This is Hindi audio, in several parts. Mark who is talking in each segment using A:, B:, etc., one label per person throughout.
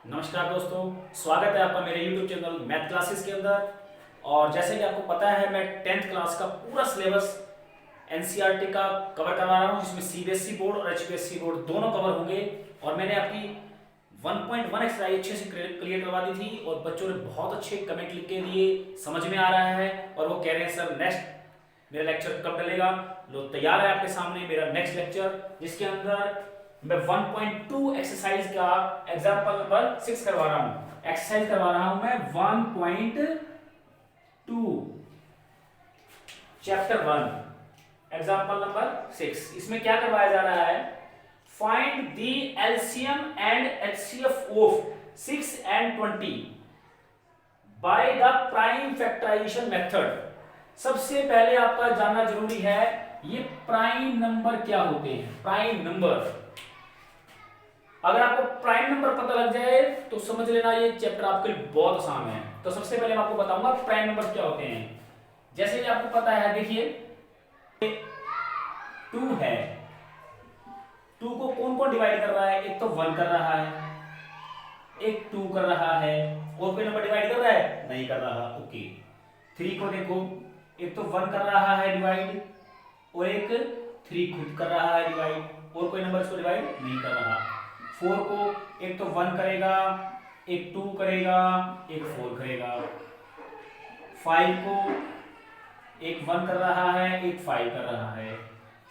A: नमस्कार दोस्तों, स्वागत है आपका मेरे YouTube चैनल मैथ क्लासेस के अंदर। और जैसे कि आपको पता है, मैं 10th क्लास का पूरा सिलेबस एनसीईआरटी का कवर करवा रहा हूँ, जिसमें सीबीएसई बोर्ड और एचपीएससी बोर्ड दोनों कवर होंगे। और मैंने आपकी 1.1 एक्सरसाइज अच्छे से क्लियर करवा दी थी और बच्चों ने बहुत अच्छे कमेंट लिख के दिए, समझ में आ रहा है और वो कह रहे हैं सर नेक्स्ट मेरा लेक्चर कब डलेगा। लो तैयार है आपके सामने मेरा नेक्स्ट लेक्चर, जिसके अंदर मैं 1.2 एक्सरसाइज का एग्जांपल नंबर 6 करवा रहा हूं। एक्सरसाइज करवा रहा हूं मैं 1.2 चैप्टर 1 एग्जांपल नंबर 6। इसमें क्या करवाया जा रहा है, find the LCM and HCF of 6 and 20 by the prime factorization method. सबसे पहले आपका जानना जरूरी है ये प्राइम नंबर क्या होते हैं। प्राइम नंबर, अगर आपको प्राइम नंबर पता लग जाए तो समझ लेना ये चैप्टर आपके लिए बहुत आसान है। तो सबसे पहले मैं आपको बताऊंगा प्राइम नंबर क्या होते हैं। जैसे कि आपको पता है, देखिए 2 है, 2 को कौन कौन डिवाइड कर रहा है, एक तो 1 कर रहा है, एक 2 कर रहा है, और कोई नंबर डिवाइड कर रहा है, नहीं कर रहा। ओके। 3 को देखो, एक तो 1 कर रहा है डिवाइड और एक 3 खुद कर रहा है डिवाइड, और कोई नंबर इसको डिवाइड नहीं कर रहा। 4 को एक तो 1 करेगा, एक 2 करेगा, एक 4 करेगा। 5 को एक 1 कर रहा है, एक 5 कर रहा है।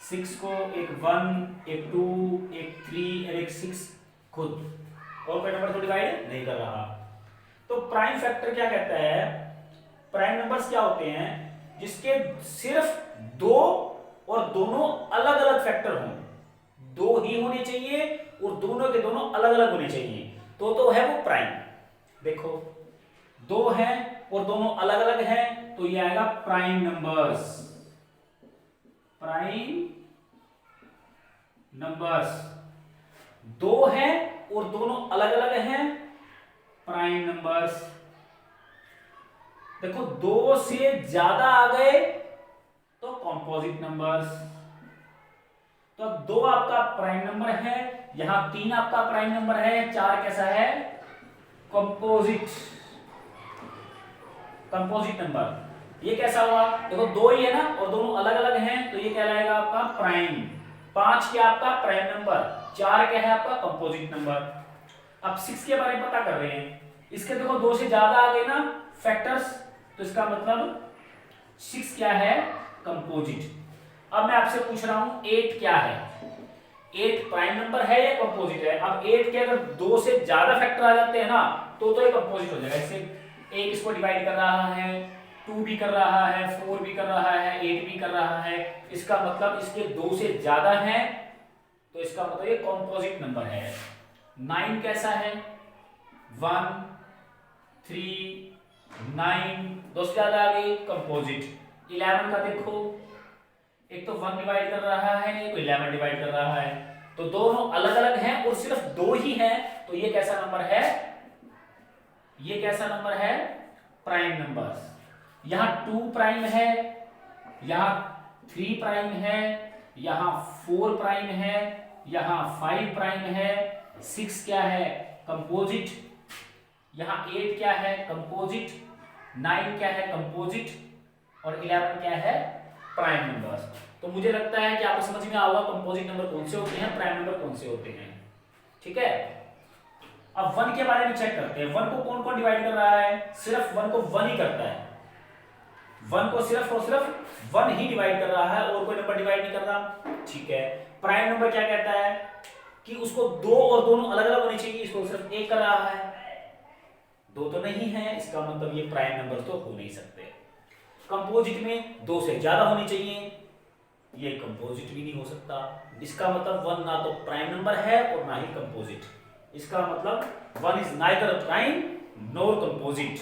A: 6 को एक 1, एक 2, एक 3 और एक 6 खुद, और कोई नंबर को डिवाइड नहीं कर रहा। तो प्राइम फैक्टर क्या कहता है, प्राइम नंबर्स क्या होते हैं जिसके सिर्फ 2 और दोनों अलग अलग फैक्टर हों। 2 ही होने चाहिए और दोनों के दोनों अलग अलग होने चाहिए, तो है वो प्राइम। देखो 2 हैं और दोनों अलग अलग हैं, तो ये आएगा प्राइम नंबर्स। प्राइम नंबर्स 2 हैं और दोनों अलग अलग हैं, प्राइम नंबर्स। देखो 2 से ज्यादा आ गए तो कॉम्पोजिट नंबर्स। तो अब 2 आपका प्राइम नंबर है, यहां 3 आपका प्राइम नंबर है, 4 कैसा है, कंपोजिट नंबर। ये कैसा हुआ, देखो 2 ही है ना और दोनों अलग अलग हैं, तो ये कहलाएगा आपका प्राइम। 5 क्या आपका प्राइम नंबर, 4 क्या है आपका कंपोजिट नंबर। अब 6 के बारे में पता कर रहे हैं, इसके देखो 2 से ज्यादा आ गए ना फैक्टर्स, तो इसका मतलब 6 क्या है, कंपोजिट। अब मैं आपसे पूछ रहा हूं 8 क्या है, 8 प्राइम नंबर है या कंपोजिट है। अब 8 के अगर 2 से ज्यादा फैक्टर आ जाते हैं ना तो ये कंपोजिट हो जाएगा। इससे 1 इसको डिवाइड कर रहा है, 2 भी कर रहा है, 4 भी कर रहा है, 8 भी कर रहा है, इसका मतलब इसके 2 से ज्यादा है, तो इसका मतलब ये कंपोजिट नंबर है। 9 कैसा है, 1 3 9, 2 से ज्यादा आ गई, कंपोजिट। 11 का देखो, एक तो 1 डिवाइड कर रहा है, एक तो 11 डिवाइड कर रहा है, तो दोनों अलग अलग हैं और सिर्फ 2 ही हैं, तो ये कैसा नंबर है, ये कैसा नंबर है, प्राइम नंबर्स। यहां 2 प्राइम है, यहां 3 प्राइम है, यहां 4 प्राइम है, यहां 5 प्राइम है, 6 क्या है, कंपोजिट, यहां 8 क्या है, कंपोजिट, 9 क्या है, कंपोजिट, और 11 क्या है, प्राइम नंबर्स। तो मुझे लगता है कि आपको समझ में आएगा कंपोजिट नंबर कौन से होते हैं, प्राइम नंबर कौन से होते हैं। ठीक है। अब 1 के बारे में चेक करते हैं, 1 को कौन कौन डिवाइड कर रहा है, सिर्फ 1 को 1 ही करता है। 1 को सिर्फ और सिर्फ 1 ही डिवाइड कर रहा है और कोई नंबर डिवाइड नहीं कर रहा। ठीक है। प्राइम नंबर क्या कहता है कि उसको 2 और दोनों अलग अलग होनी चाहिए, इसको सिर्फ 1 कर रहा है, 2 तो नहीं है, इसका मतलब ये प्राइम नंबर तो हो नहीं सकते। कंपोजिट में 2 से ज्यादा होनी चाहिए, ये कंपोजिट भी नहीं हो सकता। इसका मतलब 1 ना तो प्राइम नंबर है और ना ही कंपोजिट। इसका मतलब 1 is neither prime nor composite.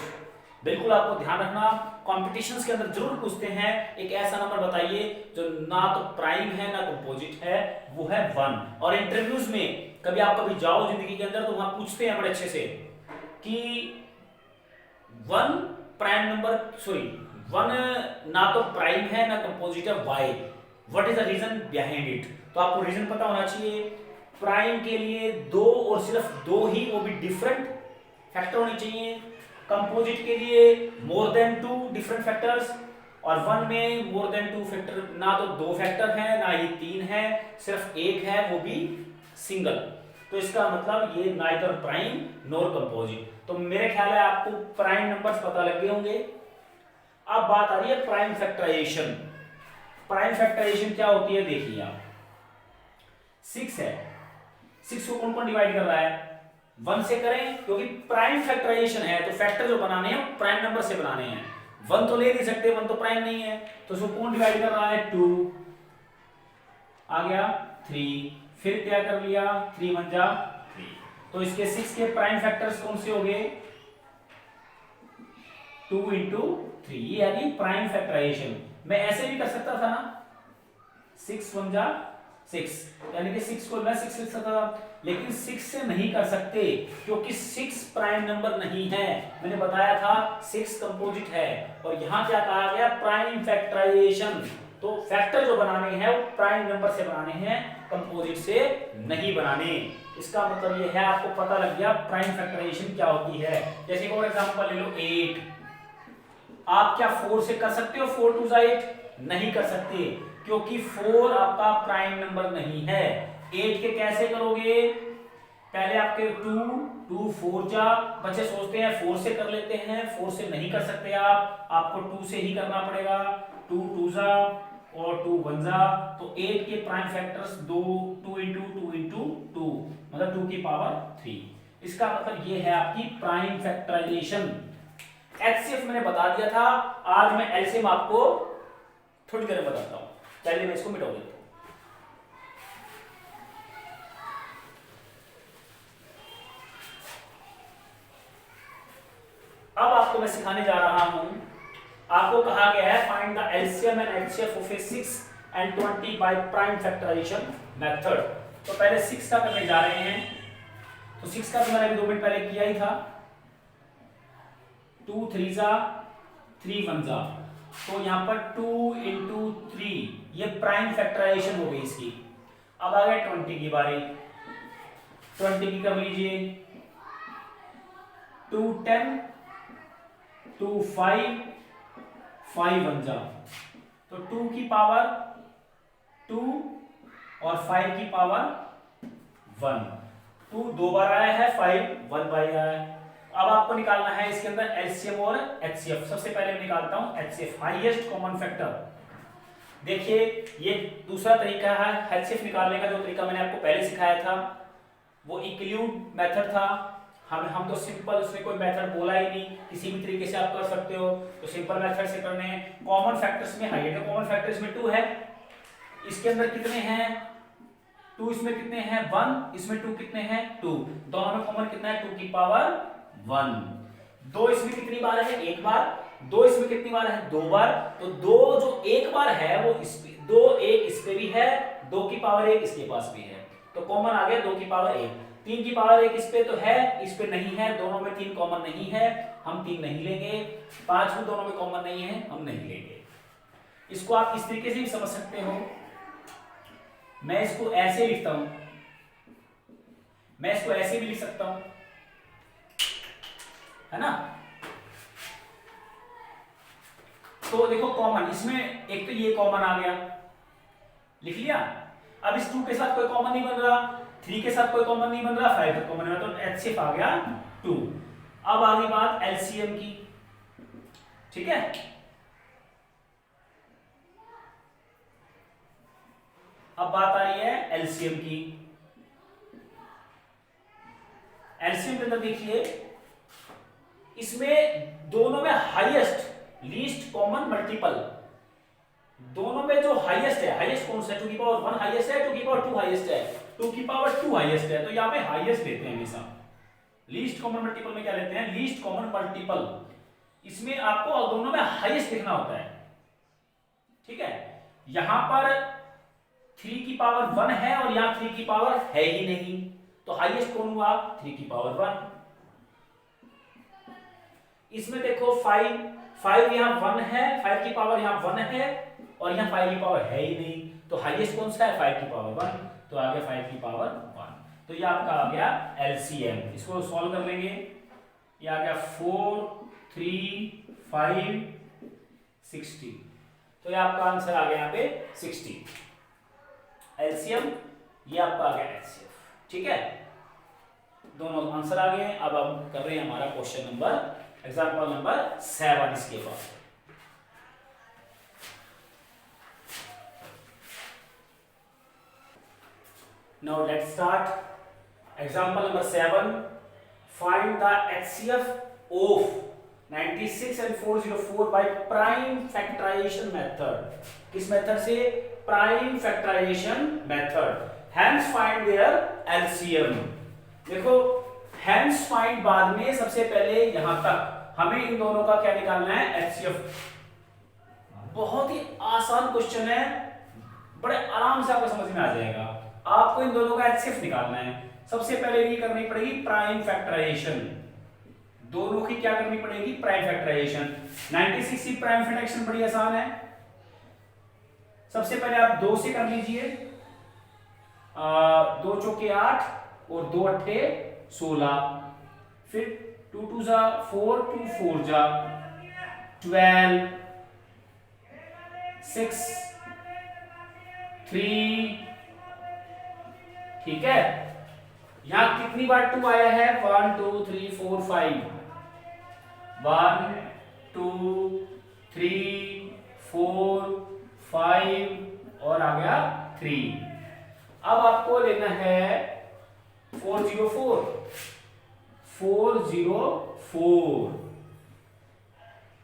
A: बिल्कुल आपको ध्यान रखना, कॉम्पिटिशन्स के अंदर जरूर पूछते हैं एक ऐसा नंबर बताइए जो ना तो प्राइम है ना कंपोजिट है, वो है 1। और इंटरव्यूज में कभी आप कभी जाओ जिंदगी के अंदर तो वहां पूछते हैं बड़े अच्छे से कि 1 प्राइम नंबर, सॉरी 1 ना तो प्राइम है ना कंपोजिट है, why, what is the reason behind it. तो आपको रीजन पता होना चाहिए। प्राइम के लिए 2 और सिर्फ 2 ही, वो भी डिफरेंट फैक्टर होनी चाहिए। कंपोजिट के लिए मोर देन 2 डिफरेंट फैक्टर्स, और 1 में मोर देन 2 फैक्टर, ना तो 2 फैक्टर है ना ही 3 है, सिर्फ एक है, वो भी सिंगल। तो इसका मतलब ये नाइदर प्राइम नॉर कंपोजिट। तो मेरे ख्याल है आपको प्राइम नंबर्स पता लग गए होंगे। अब बात आ रही है प्राइम फैक्टराइजेशन। प्राइम फैक्टराइजेशन क्या होती है देखिए आप, 6 है, 6 को कौन कौन डिवाइड कर रहा है, 1 से करें, क्योंकि प्राइम फैक्टराइजेशन है तो फैक्टर जो बनाने हैं प्राइम नंबर से बनाने हैं। 1 तो ले नहीं सकते, 1 तो प्राइम नहीं है, तो उसको कौन डिवाइड कर रहा है, 2 आ गया, 3, फिर क्या कर लिया, 3 1 जा 3। तो इसके 6 के प्राइम फैक्टर्स कौन से हो गए, 2 into 3, ये यानी प्राइम फैक्टराइजेशन। मैं ऐसे भी कर सकता था ना, 6 1 जा 6, यानी कि 6 को मैं 6 लिख सकता था, लेकिन 6 से नहीं कर सकते क्योंकि 6 प्राइम नंबर नहीं है। मैंने बताया था 6 कंपोजिट है, और यहां क्या कहा गया, प्राइम फैक्टराइजेशन। तो फैक्टर जो बनाने हैं वो प्राइम नंबर से बनाने हैं, कंपोजिट से नहीं बनाने। इसका मतलब ये है, आपको पता लग गया प्राइम फैक्टराइजेशन क्या होती है। जैसे फॉर एग्जांपल ले लो 8, आप क्या 4 से कर सकते हो, 4 2 8? नहीं कर सकते, क्योंकि 4 आपका प्राइम नंबर नहीं है। 8 के कैसे करोगे, पहले आपके 2 2 4 जा, बच्चे सोचते हैं 4 से कर लेते हैं, 4 से नहीं कर सकते आप, आपको 2 से ही करना पड़ेगा। 2 2 जा और 2 1 जा, तो 8 के प्राइम फैक्टर्स 2 2 into 2 into 2, मतलब 2 की पावर 3। इसका मतलब ये है आपकी प्राइम फैक्टराइजेशन। एचसीएफ मैंने बता दिया था, आज मैं एलसीएम आपको थोड़ी देर में बताता हूं, पहले मैं इसको मिटा देता हूं। अब आपको मैं सिखाने जा रहा हूं, आपको कहा गया है find the LCM and HCF of a 6 and 20 by prime factorization method. तो पहले 6 का करने जा रहे हैं, तो 6 का तो मैंने अभी 2 मिनट पहले किया ही था। 2 3 जा 3 1 जा, तो यहां पर 2 into 3, ये प्राइम फैक्टराइजेशन हो गई इसकी। अब आ गया 20 की बारी, 20 की कर लीजिए, 2 10 2 5 5 1 जा, तो 2 की पावर 2 और 5 की पावर 1। 2 2 बार आया है, 5 1 बार आया है। अब आपको निकालना है इसके अंदर एलसीएम और एचसीएफ। सबसे पहले मैं निकालता हूं एचसीएफ, हाईएस्ट कॉमन फैक्टर। देखिए ये दूसरा तरीका है एचसीएफ निकालने का, जो तरीका मैंने आपको पहले सिखाया था वो इंक्लूड मेथड था। हम तो सिंपल, उसमें कोई मेथड बोला ही नहीं, किसी भी तरीके से आप कर सकते हो, तो सिंपल मेथड से करने हैं। कॉमन फैक्टर्स में हाईएस्ट कॉमन फैक्टर्स में 2 है, इसके अंदर कितने हैं 2, इसमें कितने हैं 1, इसमें 2 कितने हैं 2, दोनों में कॉमन कितना है 2 की पावर 1। 2 इसमें कितनी बार है, 1 बार। 2 इसमें कितनी बार है, 2 बार। तो 2 जो 1 बार है वो इस 2 1 इस पे भी है, 2 की पावर 1 इसके पास भी है, तो कॉमन आ गया 2 की पावर 1। 3 की पावर 1 इस पे तो है, इस पे नहीं है, दोनों में 3 कॉमन नहीं है, हम 3 नहीं लेंगे। 5 भी दोनों में कॉमन नहीं है, हम नहीं लेंगे। इसको आप इस तरीके से भी समझ सकते हो, मैं इसको ऐसे लिखता हूं, मैं इसको ऐसे भी लिख सकता हूं, है ना। तो देखो कॉमन, इसमें एक तो ये कॉमन आ गया, लिख लिया। अब इस 2 के साथ कोई कॉमन नहीं बन रहा, 3 के साथ कोई कॉमन नहीं बन रहा, 5 का कॉमन है, तो एचसीएफ आ गया 2। अब आ गई बात एलसीएम की, ठीक है। अब बात आ रही है एलसीएम की। एलसीएम के अंदर देखिए, इसमें दोनों में हाईएस्ट लीस्ट कॉमन मल्टीपल, दोनों में जो हाईएस्ट है, हाईएस्ट कौन सा है, 2 की पावर 1 हाईएस्ट है, 2 की पावर 2 हाईएस्ट है, 2 की पावर 2 हाईएस्ट है, तो यहां पे हाईएस्ट लेते हैं हमेशा। लीस्ट कॉमन मल्टीपल में क्या लेते हैं, लीस्ट कॉमन मल्टीपल। इसमें आपको दोनों में हाईएस्ट लिखना होता है, ठीक है। यहां पर 3 की पावर 1 है और यहां 3 की पावर है ही नहीं, तो हाईएस्ट कौन हुआ, 3 की पावर 1। इसमें देखो 5 यहां 1 है, 5 की पावर यहां 1 है, और यहां 5 की पावर है ही नहीं, तो हाईएस्ट कौन सा है, 5 की पावर 1, तो आ गया 5 की पावर 1। तो ये आपका आ गया एलसीएम। इसको सॉल्व कर लेंगे, ये आ गया 4 3 5 60। तो ये आपका आंसर आ गया यहाँ पे 60 एलसीएम, ये आपका आ गया एचसीएफ। ठीक है, दोनों आंसर आ गए। अब हम कर रहे हैं हमारा क्वेश्चन नंबर एग्जांपल नंबर 7 इसके बाद। Now let's start. Example number 7. Find the HCF of 96 and 404 by prime factorization method. किस मेथड से? Prime factorization method. Hence find their LCM. देखो hence find बाद में, सबसे पहले यहां तक हमें इन दोनों का क्या निकालना है? HCF। बहुत ही आसान क्वेश्चन है, बड़े आराम से आपको समझ में आ जाएगा। आपको इन दोनों का एचसीएफ निकालना है। सबसे पहले ये करनी पड़ेगी प्राइम फैक्टराइजेशन, दोनों की क्या करनी पड़ेगी? Prime factorisation. 96 की प्राइम फैक्टराइजेशन बड़ी आसान है। सबसे पहले आप 2 से कर लीजिए, 2 चौके 8 और 2 अट्ठे 16, फिर 2 2 जा 4, 2 4 जा 12, 6 3। ठीक है, यहां कितनी बार 2 आया है? 1 2 3 4 5, 1 2 3 4 5 और आ गया 3। अब आपको लेना है 404, 404।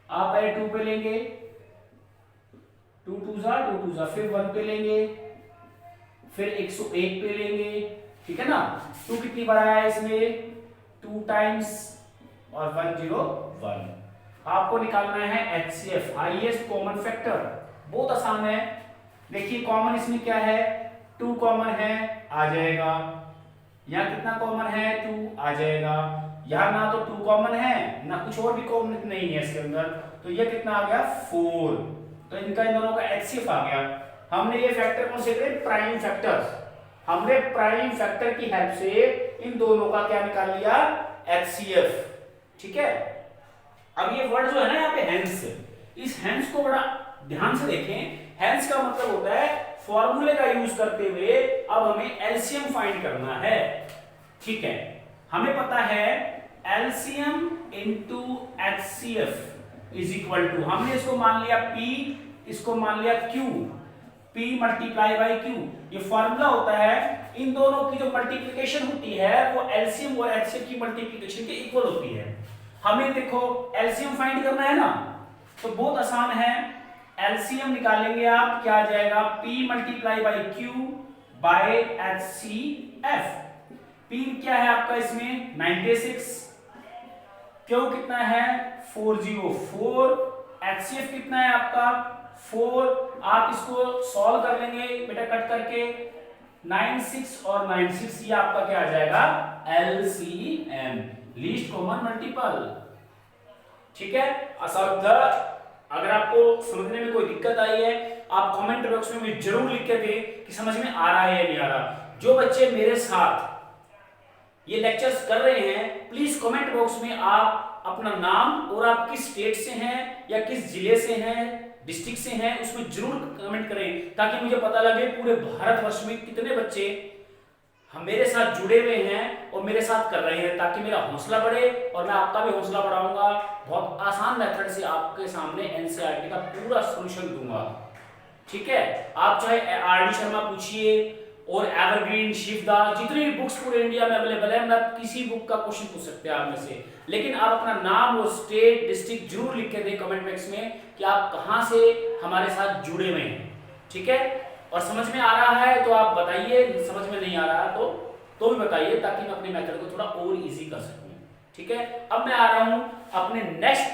A: आप पहले 2 पे लेंगे, 2 2 जा, फिर 1 पे लेंगे, फिर 101 पे लेंगे। ठीक है ना? 2 कितनी बार आया इसमें? 2 टाइम्स और 101। आपको निकालना है एचसीएफ, हाईएस्ट कॉमन फैक्टर। बहुत आसान है। देखिए कॉमन इसमें क्या है? 2 कॉमन है, आ जाएगा। यहाँ कितना कॉमन है? 2 आ जाएगा। यहाँ ना तो 2 कॉमन है ना कुछ और भी कॉमन नहीं है इसके अंदर, तो ये कितना आ गया? 4। तो इनका इन दोनों का एचसीएफ आ गया। हमने ये फैक्टर कौन से करे? Prime factors. हमने प्राइम फैक्टर की हेल्प से इन दोनों का क्या निकाल लिया? एचसीएफ। ठीक है, अब ये वर्ड जो है ना यहाँ पे हेंस, इस हेंस को बड़ा ध्यान से देखें। हेंस का मतलब होता है फॉर्मूले का यूज करते हुए अब हमें एलसीएम फाइंड करना है। ठीक है, हमें पता है LCM into HCF is equal to, हमने इसको मान लिया P, इसको मान लिया Q, P multiply by Q। ये फॉर्मूला होता है, इन दोनों की जो मल्टीप्लिकेशन होती है वो एलसीएम और एचसीएफ की मल्टीप्लिकेशन के इक्वल होती है। हमें देखो एलसीएम फाइंड करना है ना, तो बहुत आसान है। एलसीएम निकालेंगे आप, क्या आ जाएगा? P multiply by Q by HCF। P क्या है आपका इसमें? 96, Q कितना है? 404, HCF कितना है आपका? 4। आप इसको सॉल्व कर लेंगे बेटा कट करके, 96 और 96, ये आपका क्या आ जाएगा? LCM, least common multiple. ठीक है, असल अगर आपको समझने में कोई दिक्कत आई है, आप कमेंट बॉक्स में मुझे जरूर लिख के दें कि समझ में आ रहा है या नहीं आ रहा। जो बच्चे मेरे साथ ये लेक्चर्स कर रहे हैं, प्लीज कमेंट बॉक्स में आप अपना नाम और आप किस स्टेट से हैं या किस जिले से हैं, डिस्ट्रिक्ट से हैं, उसमें जरूर कमेंट करें, ताकि मुझे पता लगे पूरे भारतवर्ष में कितने बच्चे हम मेरे साथ जुड़े हुए हैं और मेरे साथ कर रहे हैं, ताकि मेरा हौसला बढ़े और मैं आपका भी हौसला बढ़ाऊंगा। बहुत आसान मेथड से आपके सामने एनसीईआरटी का पूरा सॉल्यूशन दूंगा। ठीक है, आप चाहे आरडी शर्मा पूछिए और एवरग्रीन, शिवदास, जितनी भी बुक्स पूरे इंडिया में अवेलेबल है, मैं किसी बुक का क्वेश्चन पूछ सकते हैं आप में से, लेकिन आप अपना नाम और स्टेट डिस्ट्रिक्ट जरूर लिख के दें कमेंट बॉक्स में कि आप कहां से हमारे साथ जुड़े हुए हैं। ठीक है, और समझ में आ रहा है तो आप बताइए, समझ में नहीं आ रहा तो भी बताइए, ताकि मैं अपने मेथड को थोड़ा और इजी कर सकूं। ठीक है, अब मैं आ रहा हूं अपने next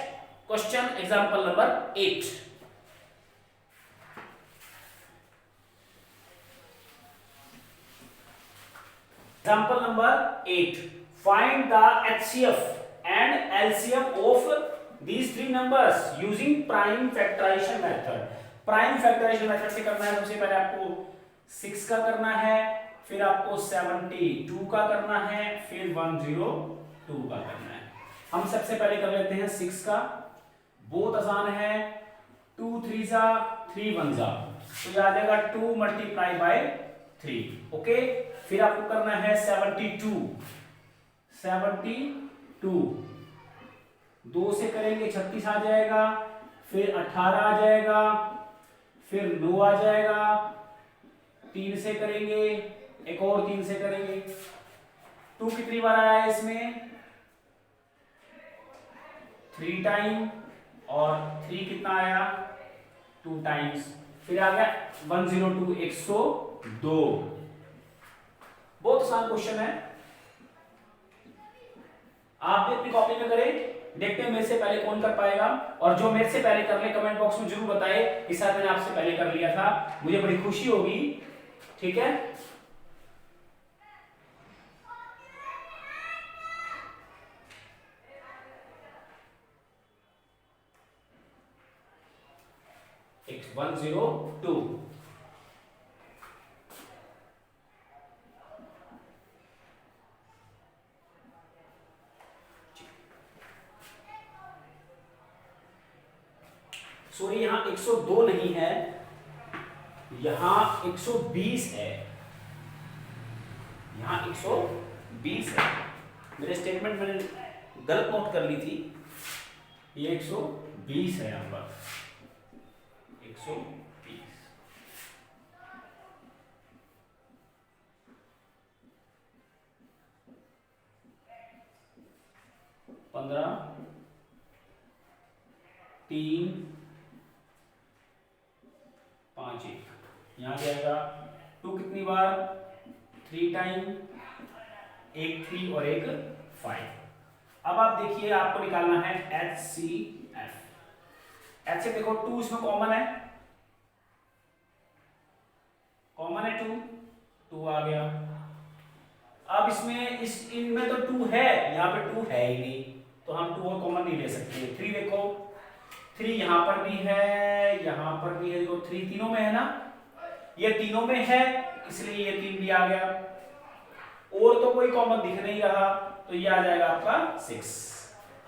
A: question, example number 8। Example number 8. Find the HCF and LCM of these three numbers using prime factorization method. Prime factorization method से करना है। सबसे पहले आपको 6 का करना है, फिर आपको 72 का करना है, फिर 102 का करना है। हम सबसे पहले कर लेते हैं 6 का, बहुत आसान है। 2 3 जा 3 1 जा, तो ये आ जाएगा 2 मल्टीप्लाई बाय 3। ओके, फिर आपको करना है 72, 2 से करेंगे 36 आ जाएगा, फिर 18 आ जाएगा, फिर 9 आ जाएगा, 3 से करेंगे, एक और 3 से करेंगे। 2 कितनी बार आया है इसमें? 3 टाइम, और 3 कितना आया? 2 टाइम्स। फिर आ गया 102, 102। बहुत आसान क्वेश्चन है, आप भी अपनी कॉपी में करें। देखते हैं मेरे से पहले कौन कर पाएगा, और जो मेरे से पहले कर ले कमेंट बॉक्स में जरूर बताए कि सर मैंने आपसे पहले कर लिया था, मुझे बड़ी खुशी होगी। ठीक है, एक 102। सॉरी, यहां 102 नहीं है, यहां 120 है, यहां 120 है। मेरे स्टेटमेंट मैंने गलत नोट कर ली थी, ये 120 है यहां पर, 120। 15 3 5 1 यहां जाएगा। 2 कितनी बार? 3 टाइम, एक 3 और एक 5। अब आप देखिए, आपको निकालना है HCF। HCF देखो, 2 इसमें कॉमन है, कॉमन है 2 आ गया। अब इसमें इनमें तो 2 है, यहाँ पे 2 है ही नहीं, तो हम 2 और कॉमन नहीं ले सकते। 3 देखो, 3 यहाँ पर भी है, यहाँ पर भी है, देखो 3 तीनों में है ना, ये तीनों में है, इसलिए ये 3 भी आ गया। और तो कोई कॉमन दिख नहीं रहा, तो ये आ जाएगा आपका 6।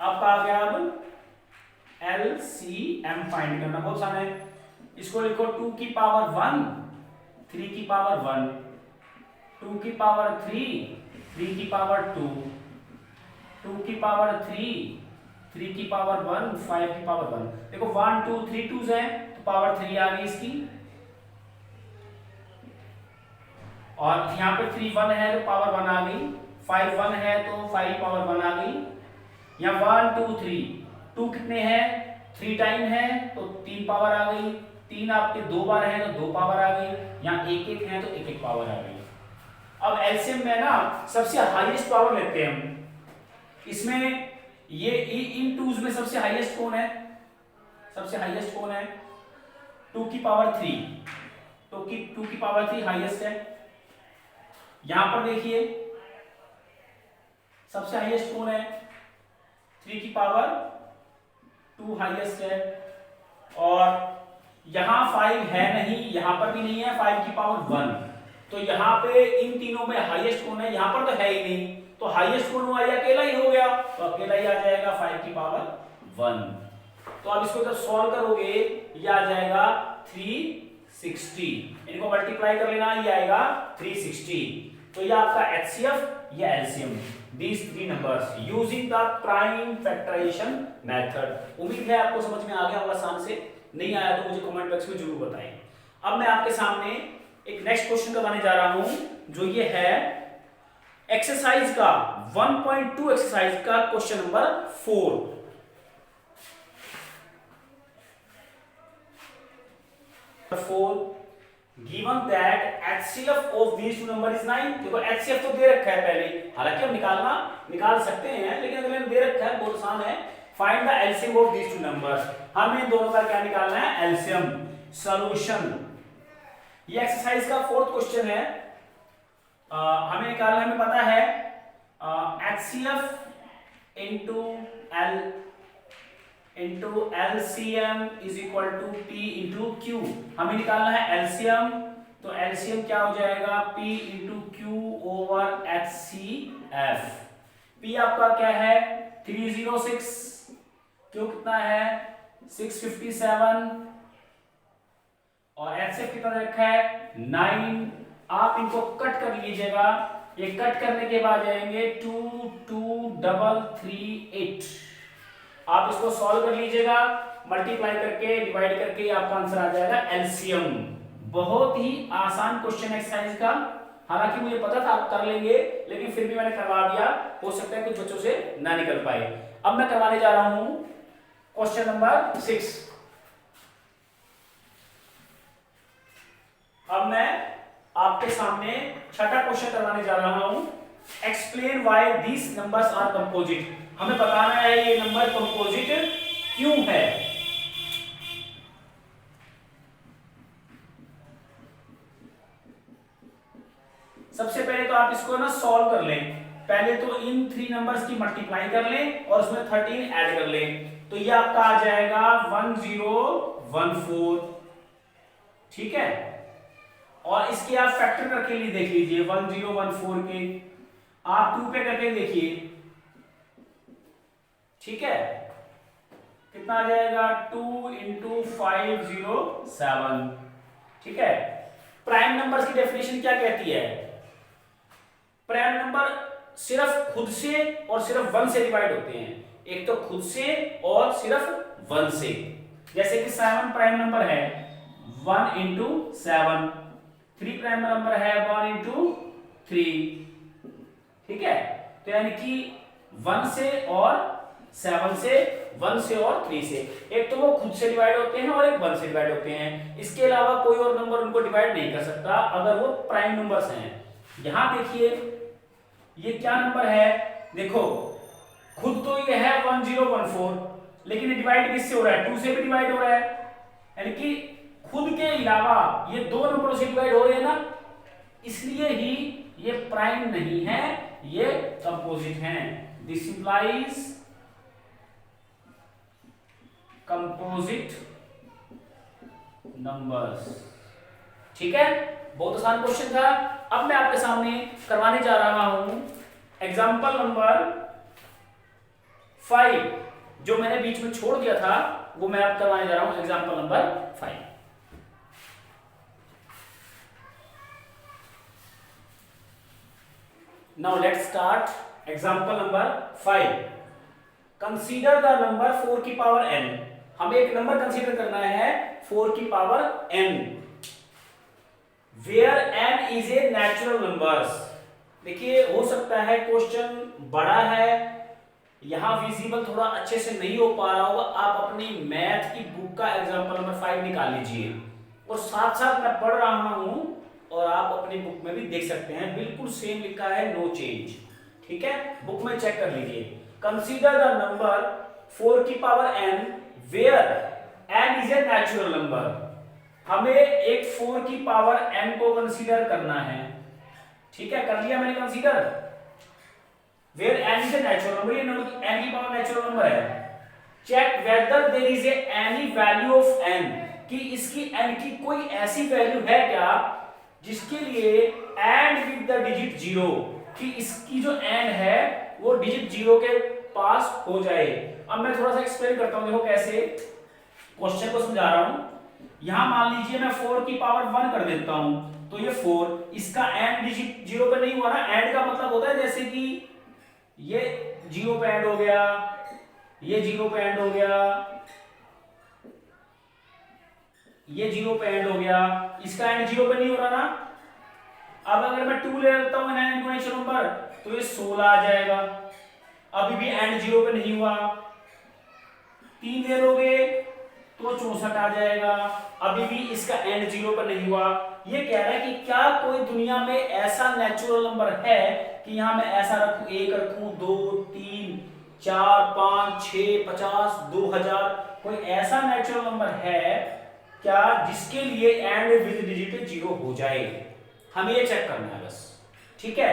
A: आपका आ गया अब LCM फाइंड करना, बहुत आसान है। इसको लिखो 2 की पावर 1, 3 की पावर 1, 2 की पावर 3, 3 की पावर 2, 2 की पावर 3, 3 की पावर 1, 5 की पावर 1। देखो 1 2 3 2s है, तो पावर 3 आ गई इसकी, और यहाँ पे 3 1 है तो पावर 1 आ गई, 5 1 है तो 5 पावर 1 आ गई। यहाँ 1 2 3, 2 कितने हैं? 3 टाइम है तो 3 पावर आ गई, 3 आपके 2 बार है तो 2 पावर आ गई, यहाँ 1 1 है तो 1 1 पावर आ गई। अब एलसीएम में ना सबसे हाईएस्ट पावर लेते हैं हम, इसमें ये इन टूज में सबसे हाईएस्ट कौन है? सबसे हाईएस्ट कौन है? 2 की पावर 3, तो 2 की पावर 3 हाईएस्ट है। यहां पर देखिए सबसे हाईएस्ट कौन है? 3 की पावर 2 हाईएस्ट है, और यहां 5 है नहीं, यहां पर भी नहीं है, 5 की पावर 1, तो यहां पे इन तीनों में हाईएस्ट कौन है? यहां पर तो है ही नहीं, तो हाईएस्ट कौन हुआ? ये अकेला ही हो गया, तो अकेला ही आ जाएगा 5 की पावर 1। तो अब इसको जब सॉल्व करोगे ये आ जाएगा 360, इनको मल्टीप्लाई कर लेना, ये आएगा 360। तो ये आपका HCF, ये LCM, these three numbers using the prime factorization method। उम्मीद है आपको समझ में आ गया होगा आसान से, नहीं आया तो मुझे कमेंट बॉक्स में जरूर बताएं। अब मैं आपके सामने एक नेक्स्ट क्वेश्चन करवाने जा रहा हूं, जो ये है एक्सरसाइज का 1.2 एक्सरसाइज का question number 4। Given that HCF of these two number is 9। देखो HCF तो दे रखा है पहले, हालांकि हम निकाल सकते हैं, लेकिन अगर दे रखा है बहुत आसान है। Find the LCM of these two numbers। हमें दोनों का क्या निकालना है? LCM। सॉल्यूशन, ये एक्सरसाइज का 4th क्वेश्चन है। हमें निकालना, हमें पता है HCF into LCM is equal to P into Q। हमें निकालना है LCM, तो LCM क्या हो जाएगा? P into Q over HCF। P आपका क्या है? 306, क्यू कितना है 657 और एचसीएफ कितना रखा है 9। आप इनको कट कर लीजिएगा, ये कट करने के बाद जाएंगे 22338। आप इसको सॉल्व कर लीजिएगा, मल्टीप्लाई करके डिवाइड करके आपका आंसर आ जाएगा एलसीएम। बहुत ही आसान क्वेश्चन एक्सरसाइज का, हालांकि मुझे पता था आप कर लेंगे, लेकिन फिर भी मैंने करवा दिया, हो सकता है कुछ बच्चों से ना निकल पाए। अब मैं करवाने जा रहा हूं क्वेश्चन नंबर 6। अब मैं आपके सामने छठा क्वेश्चन करवाने जा रहा हूं, explain why these numbers are composite. हमें बताना है ये नंबर कंपोजिट क्यों है। सबसे पहले तो आप इसको ना सॉल्व कर लें, पहले तो इन 3 नंबर्स की मल्टीप्लाई कर लें और उसमें 13 ऐड कर लें, तो ये आपका आ जाएगा 1014। ठीक है, और इसके आप फैक्टर करके लिए देख लीजिए 1014 के, आप 2 पे करके देखिए। ठीक है, कितना आ जाएगा 2 × 507। ठीक है, प्राइम नंबर्स की डेफिनेशन क्या कहती है, प्राइम नंबर सिर्फ खुद से और सिर्फ 1 से डिवाइड होते हैं, एक तो खुद से और सिर्फ 1 से। जैसे कि 7 प्राइम नंबर है 1 × 7, 3 प्राइम नंबर है 1 × 3। ठीक है, तो यानी कि 1 से और 7 से, 1 से और 3 से, एक तो वो खुद से डिवाइड होते हैं और एक 1 से डिवाइड होते हैं, इसके अलावा कोई और नंबर उनको डिवाइड नहीं कर सकता अगर वो प्राइम नंबर्स हैं। यहां देखिए ये क्या नंबर है, देखो खुद तो ये है 1014, लेकिन ये डिवाइड किससे हो रहा है 2 से भी डिवाइड हो रहा है, यानी कि खुद के अलावा ये 2 नंबरों से डिवाइड हो रहे हैं ना, इसलिए ही ये प्राइम नहीं है, ये कंपोजिट हैं। This implies composite numbers. ठीक है, बहुत आसान क्वेश्चन था। अब मैं आपके सामने करवाने जा रहा हूं एग्जांपल नंबर 5, जो मैंने बीच में छोड़ दिया था वो मैं आप करवाने जा रहा हूं example number 5। Now let's start example number 5। Consider the number 4 की पावर n। हमें एक नंबर कंसीडर करना है 4 की power n, where n is a natural numbers. देखिए हो सकता है क्वेश्चन बड़ा है, यहां विजिबल थोड़ा अच्छे से नहीं हो पा रहा होगा, आप अपनी मैथ की बुक का एग्जांपल नंबर 5 निकाल लीजिए और साथ साथ मैं पढ़ रहा हूं और आप अपनी बुक में भी देख सकते हैं, बिल्कुल सेम लिखा है, नो चेंज। ठीक है, बुक में चेक कर लीजिए। कंसीडर द नंबर 4 की power n where n is a natural number. हमें एक 4 की पावर n को कंसीडर करना है। ठीक है, कर लिया मैंने consider, where n is a natural number, ये n की पावर नेचुरल नंबर है। Check whether there is any value of n, कि इसकी n की कोई ऐसी वैल्यू है क्या जिसके लिए एंड विद द डिजिट 0, कि इसकी जो एंड है वो डिजिट 0 के पास हो जाए। अब मैं थोड़ा सा एक्सप्लेन करता हूं, देखो कैसे क्वेश्चन को समझा रहा हूं। यहां मान लीजिए मैं 4 की पावर 1 कर देता हूं, तो ये 4, इसका एंड डिजिट 0 पे नहीं हुआ ना, एंड का मतलब होता है जैसे कि ये 0 पे एंड हो गया, ये 0 पे एंड हो गया, ये 0 पे एंड हो गया, इसका एंड 0 पे नहीं हो रहा ना। अब अगर मैं 2 ले लेता हूं नेचुरल नंबर, तो ये 16 आ जाएगा, अभी भी एंड 0 पे नहीं हुआ। 3 ले लोगे तो 64 आ जाएगा, अभी भी इसका एंड 0 पर नहीं हुआ। ये कह रहा है कि क्या कोई दुनिया में ऐसा नेचुरल नंबर है कि यहां मैं ऐसा रखूं, 1 रखूं, 2, 3, 4, 5, 6, 50, 2000, कोई ऐसा नेचुरल नंबर है क्या जिसके लिए एंड विद डिजिट 0 हो जाए? हमें ये चेक करना है बस। ठीक है,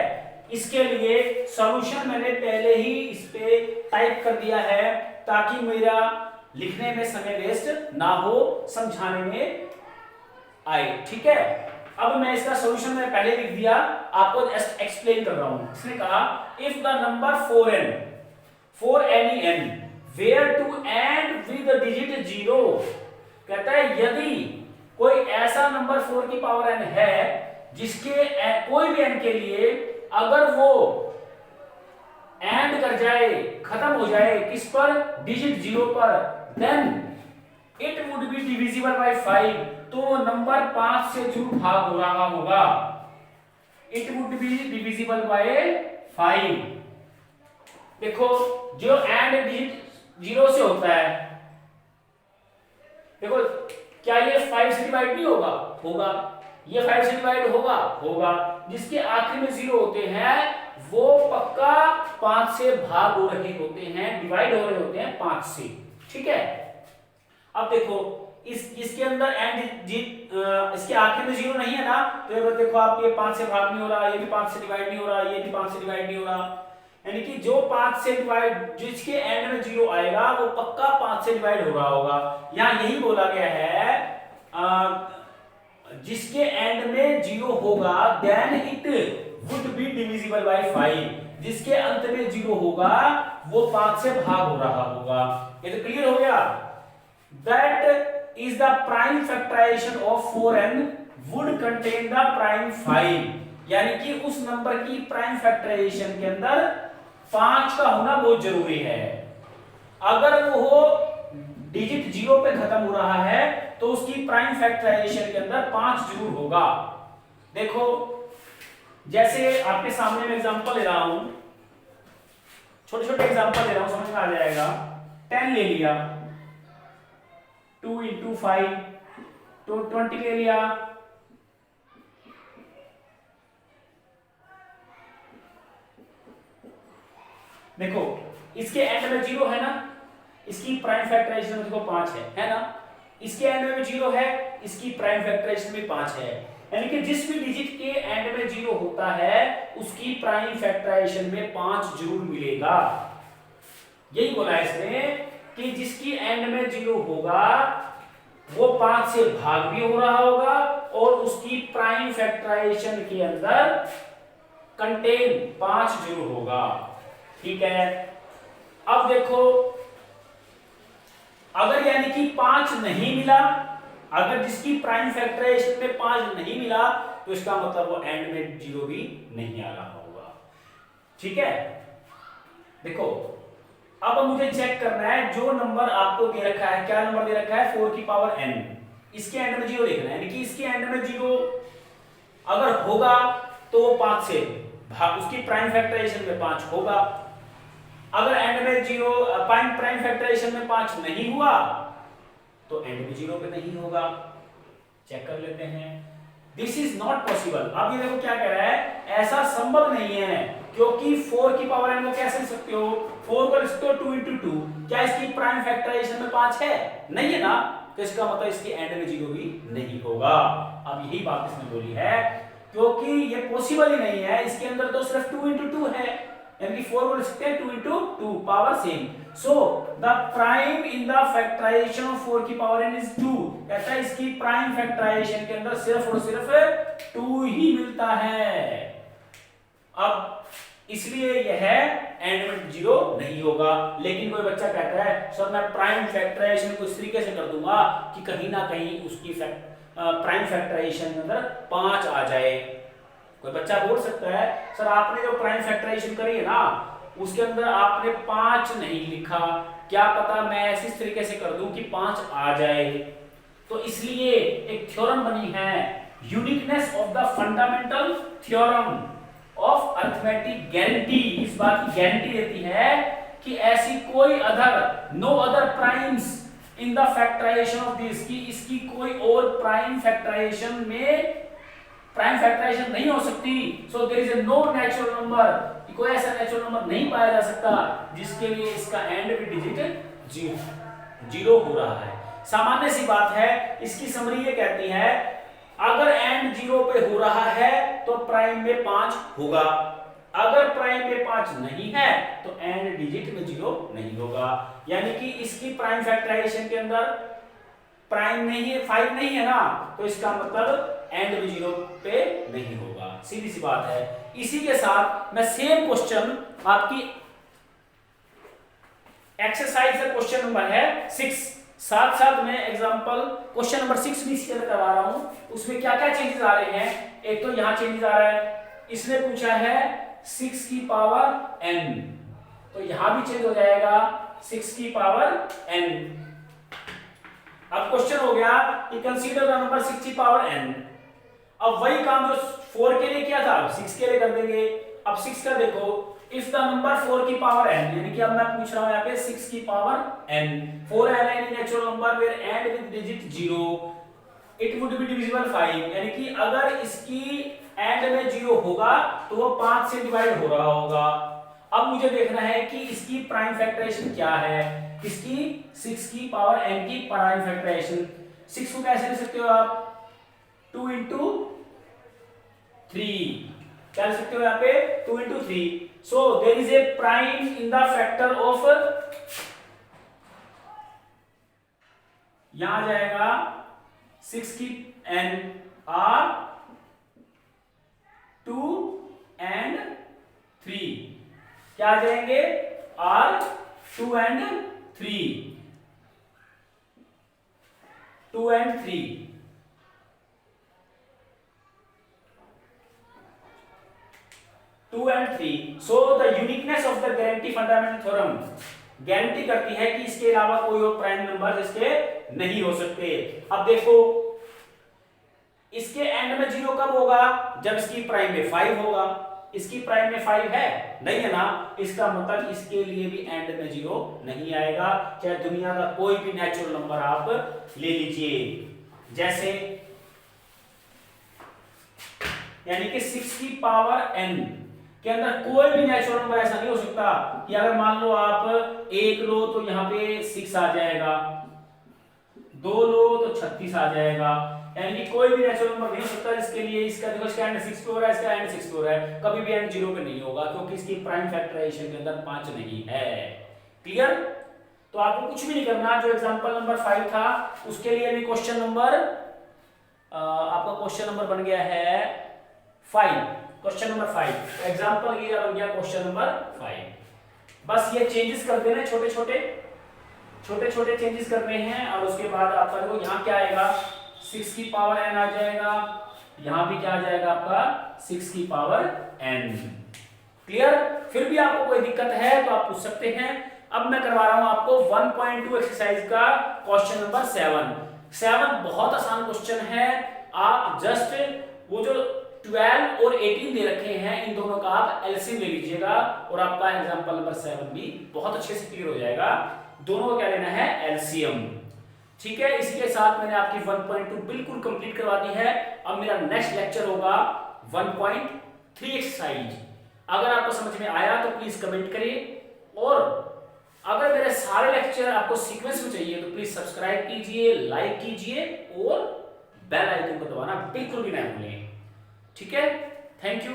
A: इसके लिए सॉल्यूशन मैंने पहले ही इस पे टाइप कर दिया है ताकि मेरा लिखने में समय वेस्ट ना हो, समझाने में आए। ठीक है, अब मैं इसका सॉल्यूशन मैंने पहले लिख दिया, आपको एक्सप्लेन कर रहा हूं। इसने कहा if the number for any n where to end with the digit 0। कहता है यदि कोई ऐसा नंबर 4 की पावर n है जिसके कोई भी n के लिए अगर वो एंड कर जाए, खत्म हो जाए किस पर, डिजिट 0 पर, then it would be divisible by 5, तो नंबर 5 से जरूर भाग हो रहा होगा। It would be divisible by 5। देखो जो एंड डिजिट 0 से होता है, देखो क्या ये 5 से डिवाइड नहीं होगा, होगा। ये 5 से डिवाइड होगा, होगा। जिसके आखिर में 0 होते हैं वो पक्का 5 से भाग हो रहे होते हैं, डिवाइड हो रहे होते हैं 5 से। ठीक है, अब देखो इसके अंदर एंड इसके आखिर में 0 नहीं है ना, तो ये देखो आप, ये 5 से भाग नहीं हो रहा, ये भी 5 से डिवाइड नहीं हो रहा, ये भी 5 से डिवाइड नहीं हो रहा। यानी कि जो 5 से डिवाइड, जिसके एंड में 0 आएगा वो पक्का 5 से डिवाइड हो रहा होगा। यहां यही बोला गया है जिसके एंड में 0 होगा then it would be divisible by 5। जिसके अंत में 0 होगा वो 5 से भाग हो रहा होगा। ये तो क्लियर हो गया। That is the prime factorization of 4n would contain the prime 5। यानी कि उस नंबर की प्राइम फैक्टराइजेशन के अंदर 5 का होना बहुत जरूरी है। अगर वो डिजिट 0 पे खत्म हो रहा है तो उसकी प्राइम फैक्टराइजेशन के अंदर 5 जरूर होगा। देखो जैसे आपके सामने मैं एग्जांपल ले रहा हूं, छोटे छोटे एग्जांपल ले रहा हूं, समझ में आ जाएगा। 10 ले लिया, 2 into 5 तो 20 ले लिया, देखो इसके एंड में 0 है ना, इसकी प्राइम फैक्टराइजेशन देखो 5 है ना। इसके एंड में 0 है, इसकी प्राइम फैक्टराइजेशन में 5 है। यानी कि जिस भी डिजिट के एंड में 0 होता है उसकी प्राइम फैक्टराइजेशन में 5 जरूर मिलेगा। यही बोला है इसने कि जिसकी एंड में 0 होगा वो 5 से भाग भी हो रहा होगा और उसकी प्राइम फैक्टराइजेशन के अंदर कंटेन 5 जरूर होगा। ठीक है, अब देखो अगर यानी कि 5 नहीं मिला, अगर जिसकी प्राइम फैक्टराइजेशन में 5 नहीं मिला तो इसका मतलब वो एंड में 0 भी नहीं आ रहा होगा। ठीक है, देखो अब मुझे चेक करना है जो नंबर आपको दे रखा है, क्या नंबर दे रखा है 4 की पावर n, इसके एंड में 0 देखना है। यानी कि इसके एंड में 0 अगर होगा तो 5 से उसकी प्राइम फैक्टराइजेशन में 5 होगा। अगर एंड में 0 प्राइम फैक्टराइजेशन में 5 नहीं हुआ तो एंड में 0 पे नहीं होगा। चेक कर लेते हैं। This is not possible. अब ये देखो क्या कह रहा है, ऐसा संभव नहीं है क्योंकि 4 की पावर n को कैसे लिख सकते हो, 4 को लिख सकते हो 2 into 2। क्या इसकी प्राइम फैक्टराइजेशन में 5 है? नहीं है ना, तो इसका मतलब इसके एंड में 0 भी नहीं होगा। अब यही बात इसने बोली है क्योंकि ये पॉसिबल ही नहीं है, इसके अंदर तो सिर्फ 2 into 2 है, यानी कि 4 को लिख सकते हैं 2 into 2 power same. So the prime in the factorization of 4 की पावर n इज 2। कहता है इसकी प्राइम फैक्टराइजेशन के अंदर सिर्फ और सिर्फ 2 ही मिलता है। अब इसलिए यह एंड में 0 नहीं होगा। लेकिन कोई बच्चा कहता है सर मैं प्राइम फैक्टराइजेशन को इस तरीके से कर दूंगा कि कहीं ना कहीं उसकी प्राइम फैक्टराइजेशन के अंदर 5 आ जाए। कोई बच्चा बोल सकता है सर आपने जो प्राइम फैक्टराइजेशन करी है ना उसके अंदर आपने 5 नहीं लिखा, क्या पता मैं ऐसे इस तरीके से कर दूं कि 5 आ जाए। तो इसलिए एक थ्योरम बनी है, uniqueness of the fundamental theorem of arithmetic guarantee. इस बात की गारंटी देती है कि ऐसी कोई no other primes in the factorization of this, कि इसकी कोई और प्राइम फैक्टराइजेशन में प्राइम फैक्टराइजेशन नहीं हो सकती। So there is a no natural number, कोई ऐसा नेचुरल नंबर नहीं पाया जा सकता जिसके लिए इसका एंड भी डिजिट 0 हो रहा है। सामान्य सी बात है, इसकी समरी ये कहती है अगर एंड 0 पे हो रहा है तो प्राइम में 5 होगा, अगर प्राइम में 5 नहीं है तो एंड डिजिट में 0 नहीं होगा। यानी कि इसकी प्राइम फैक्टराइजेशन के अंदर प्राइम नहीं है, 5 नहीं है ना, तो इसका मतलब एंड भी 0 पे नहीं होगा। सीधी सी बात है। इसी के साथ मैं सेम क्वेश्चन आपकी एक्सरसाइज का क्वेश्चन नंबर है 6। साथ साथ में एग्जांपल क्वेश्चन नंबर 6 भी शेयर करवा रहा हूं। उसमें क्या क्या चेंजेस आ रहे हैं, एक तो यहां चेंजेस आ रहा है, इसने पूछा है 6 की पावर n, तो यहां भी चेंज हो जाएगा 6 की पावर n। अब क्वेश्चन हो गया कि कंसीडर द नंबर 6 की पावर n। अब वही काम जो 4 के लिए किया था 6 के लिए कर देंगे। अब 6 का देखो, इफ द नंबर 4 की पावर n, यानी कि अब मैं पूछ रहा हूं यहाँ पे 6 की पावर n, 4 है any natural number where end with digit 0 it would be divisible 5, यानी कि अगर इसकी एंड में 0 होगा तो वो 5 से डिवाइड हो रहा होगा। अब मुझे देखना है कि इसकी प्राइम फैक्टराइजेशन क्या है, इसकी 6 की पावर n की प्राइम फैक्टराइजेशन। 6 को कैसे लिख सकते हो आप, 2 into 3, क्या लिख सकते हो यहाँ पे 2 into 3। So there is a prime in the factor of, यहां आ जाएगा 6 की n r 2 and 3, क्या आ जाएंगे r 2 and 3, 2 and 3। So the uniqueness of the guarantee fundamental theorem guarantee करती है कि इसके अलावा कोई और प्राइम नंबर इसके नहीं हो सकते। अब देखो इसके एंड में 0 कब होगा, जब इसकी प्राइम में 5 होगा। इसकी प्राइम में 5 है नहीं है ना, इसका मतलब इसके लिए भी एंड में 0 नहीं आएगा, चाहे दुनिया का कोई भी नेचुरल नंबर आप ले लीजिए। जैसे यानी कि 6 की पावर n के अंदर कोई भी नेचुरल नंबर ऐसा नहीं हो सकता कि अगर मान लो आप 1 लो तो यहाँ पे 6 आ जाएगा, 2 लो तो 36 आ जाएगा, यानी कि कोई भी नेचुरल नंबर नहीं हो सकता जिसके लिए इसका देखो इसका एंड 6 पे हो रहा है, इसका एंड 6 पे हो रहा है, कभी भी एंड 0 पे नहीं होगा क्योंकि इसकी प्राइम फैक्टराइजेशन के अंदर 5 नहीं है। क्लियर? तो आपको कुछ भी नहीं करना, जो एग्जांपल नंबर 5 था उसके लिए भी क्वेश्चन नंबर आपका क्वेश्चन नंबर बन गया है 5, क्वेश्चन नंबर 5 एग्जांपल ये बन गया क्वेश्चन नंबर 5। बस ये चेंजेस कर देने, छोटे छोटे चेंजेस करने हैं और उसके बाद आपका देखो यहाँ क्या आएगा 6 की पावर n आ जाएगा, यहाँ भी क्या आ जाएगा आपका 6 की पावर n। क्लियर? फिर भी आपको कोई दिक्कत है तो आप पूछ सकते हैं। अब मैं करवा रहा हूं आपको 1.2 एक्सरसाइज का क्वेश्चन नंबर 7 बहुत आसान क्वेश्चन है। आप जस्ट वो जो 12 और 18 दे रखे हैं इन दोनों का आप एलसीएम ले लीजिएगा और आपका एग्जांपल नंबर 7 भी बहुत अच्छे से क्लियर हो जाएगा। दोनों को क्या लेना है, एलसीएम। ठीक है, इसी के साथ मैंने आपकी 1.2 बिल्कुल कंप्लीट करवा दी है। अब मेरा नेक्स्ट लेक्चर होगा 1.3 एक्सरसाइज। अगर आपको समझ में आया तो प्लीज कमेंट करिए और अगर मेरे सारे लेक्चर आपको सीक्वेंस में चाहिए तो प्लीज सब्सक्राइब कीजिए, लाइक कीजिए और बेल आइकन को दबाना बिल्कुल भी ना भूलें। ठीक है, थैंक यू।